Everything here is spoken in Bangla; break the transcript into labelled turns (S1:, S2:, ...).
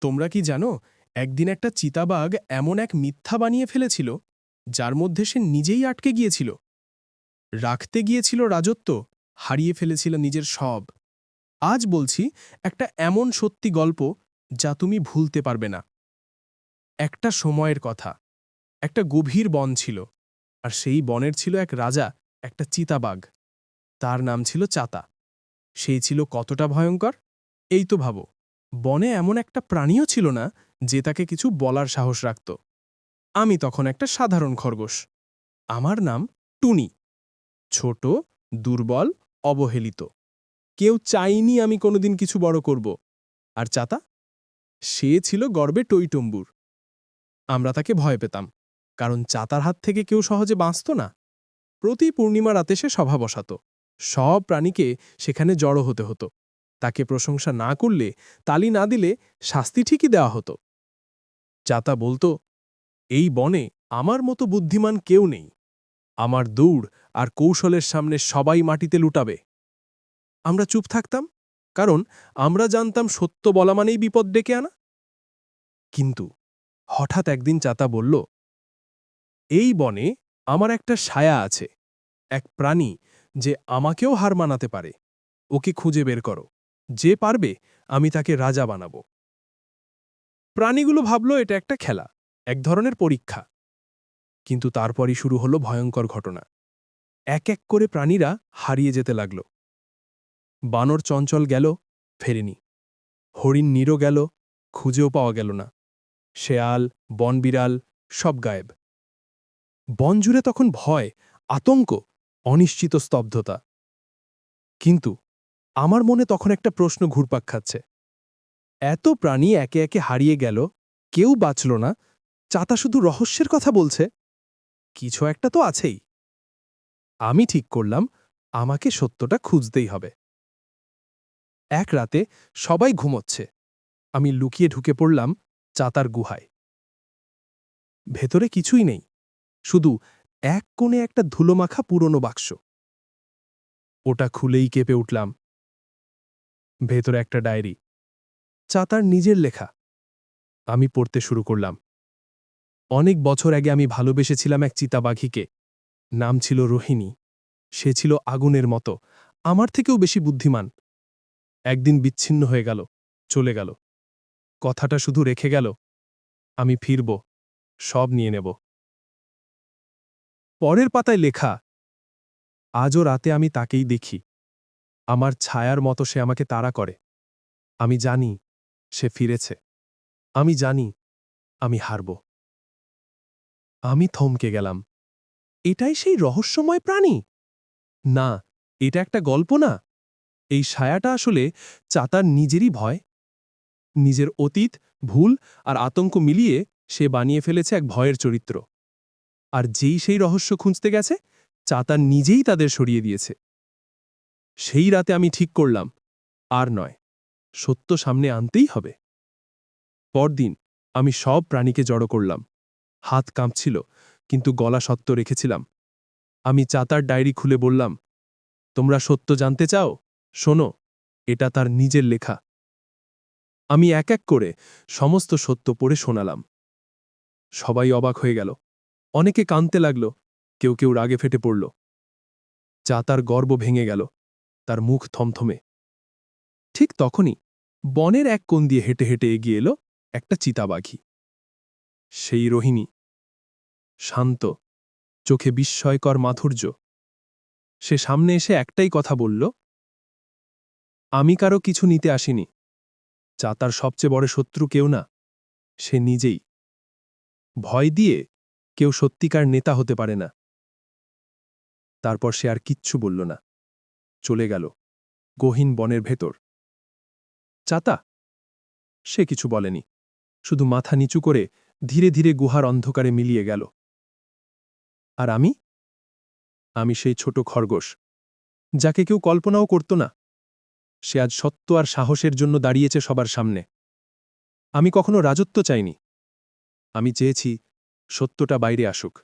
S1: তোমরা কি জানো, একদিন একটা চিতাবাঘ এমন এক মিথ্যা বানিয়ে ফেলেছিল যার মধ্যে সে নিজেই আটকে গিয়েছিল। রাখতে গিয়েছিল রাজত্ব, হারিয়ে ফেলেছিল নিজের সব। আজ বলছি একটা এমন সত্যি গল্প যা তুমি ভুলতে পারবে না। একটা সময়ের কথা। একটা গভীর বন ছিল, আর সেই বনের ছিল এক রাজা, একটা চিতাবাঘ। তার নাম ছিল চাতা। সেই ছিল কতটা ভয়ঙ্কর, এই তো ভাবো। বনে এমন একটা প্রাণীও ছিল না যে তাকে কিছু বলার সাহস রাখত। আমি তখন একটা সাধারণ খরগোশ। আমার নাম টুনি। ছোট, দুর্বল, অবহেলিত। কেউ চায়নি আমি কোনোদিন কিছু বড় করব। আর চাতা, সে ছিল গর্বে টইটম্বুর। আমরা তাকে ভয় পেতাম, কারণ চাতার হাত থেকে কেউ সহজে বাঁচত না। প্রতি পূর্ণিমা রাতে সে সভা বসাত। সব প্রাণীকে সেখানে জড়ো হতে হতো। তাকে প্রশংসা না করলে, তালি না দিলে শাস্তি ঠিকই দেওয়া হতো। চাতা বলতো, এই বনে আমার মতো বুদ্ধিমান কেউ নেই। আমার দৌড় আর কৌশলের সামনে সবাই মাটিতে লুটাবে। আমরা চুপ থাকতাম, কারণ আমরা জানতাম সত্য বলা মানেই বিপদ ডেকে আনা। কিন্তু হঠাৎ একদিন চাতা বলল, এই বনে আমার একটা ছায়া আছে, এক প্রাণী যে আমাকেও হার মানাতে পারে। ওকে খুঁজে বের করো। যে পারবে আমি তাকে রাজা বানাবো। প্রাণীগুলো ভাবল এটা একটা খেলা, এক ধরনের পরীক্ষা। কিন্তু তারপরই শুরু হলো ভয়ঙ্কর ঘটনা। এক এক করে প্রাণীরা হারিয়ে যেতে লাগল। বানর চঞ্চল গেল, ফেরেনি। হরিণ নীরও গেল, খুঁজেও পাওয়া গেল না। শেয়াল, বনবিড়াল সব গায়েব। বন জুড়ে তখন ভয়, আতঙ্ক, অনিশ্চিত স্তব্ধতা। কিন্তু আমার মনে তখন একটা প্রশ্ন ঘুরপাক খাচ্ছে। এত প্রাণী একে একে হারিয়ে গেল, কেউ বাঁচল না, চাতা শুধু রহস্যের কথা বলছে। কিছু একটা তো আছেই। আমি ঠিক করলাম, আমাকে সত্যটা খুঁজতেই হবে। এক রাতে সবাই ঘুমোচ্ছে, আমি লুকিয়ে ঢুকে পড়লাম চাতার গুহায়। ভেতরে কিছুই নেই, শুধু এক কোণে একটা ধুলোমাখা পুরনো বাক্স। ওটা খুলেই কেঁপে উঠলাম। ভেতরে একটা ডায়েরি, চাতার নিজের লেখা। আমি পড়তে শুরু করলাম। অনেক বছর আগে আমি ভালোবেসেছিলাম এক চিতাবাঘিকে। নাম ছিল রোহিণী। সে ছিল আগুনের মতো, আমার থেকেও বেশি বুদ্ধিমান। একদিন বিচ্ছিন্ন হয়ে গেল, চলে গেল। কথাটা শুধু রেখে গেল, আমি ফিরব, সব নিয়ে নেব। পরের পাতায় লেখা, আজও রাতে আমি তাকেই দেখি। আমার ছায়ার মতো সে আমাকে তাড়া করে। আমি জানি সে ফিরেছে। আমি জানি আমি হারব। আমি থমকে গেলাম। এটাই সেই রহস্যময় প্রাণী? না, এটা একটা গল্প না। এই ছায়াটা আসলে চাতার নিজেরই ভয়। নিজের অতীত, ভুল আর আতঙ্ক মিলিয়ে সে বানিয়ে ফেলেছে এক ভয়ের চরিত্র। আর যেই সেই রহস্য খুঁজতে গেছে, চাতা নিজেই তাদের সরিয়ে দিয়েছে। সেই রাতে আমি ঠিক করলাম, আর নয়, সত্য সামনে আনতেই হবে। পরদিন আমি সব প্রাণীকে জড়ো করলাম। হাত কাঁপছিল, কিন্তু গলা শক্ত রেখেছিলাম। আমি চাতার ডায়েরি খুলে বললাম, তোমরা সত্য জানতে চাও? শোনো, এটা তার নিজের লেখা। আমি এক এক করে সমস্ত সত্য পড়ে শোনালাম। সবাই অবাক হয়ে গেল। অনেকে কাঁদতে লাগল, কেউ কেউ রাগে ফেটে পড়ল। চাতার গর্ব ভেঙে গেল, তার মুখ থমথমে। ঠিক তখনই বনের এক কোণ দিয়ে হেঁটে হেঁটে এগিয়ে এলো একটা চিতাবাঘি। সেই রোহিণী, শান্ত, চোখে বিস্ময়কর মাধুর্য। সে সামনে এসে একটাই কথা বলল, আমি কারো কিছু নিতে আসিনি। চাতার সবচেয়ে বড় শত্রু কেউ না, সে নিজেই। ভয় দিয়ে কেউ সত্যিকার নেতা হতে পারে না। তারপর সে আর কিচ্ছু বলল না, চলে গেল গহীন বনের ভেতর। চাতা, সে কিছু বলেনি, শুধু মাথা নিচু করে ধীরে ধীরে গুহার অন্ধকারে মিলিয়ে গেল। আর আমি সেই ছোট খরগোশ, যাকে কেউ কল্পনাও করত না। সে আজ সত্য আর সাহসের জন্য দাঁড়িয়েছে সবার সামনে। আমি কখনো রাজত্ব চাইনি, আমি চেয়েছি সত্যটা বাইরে আসুক।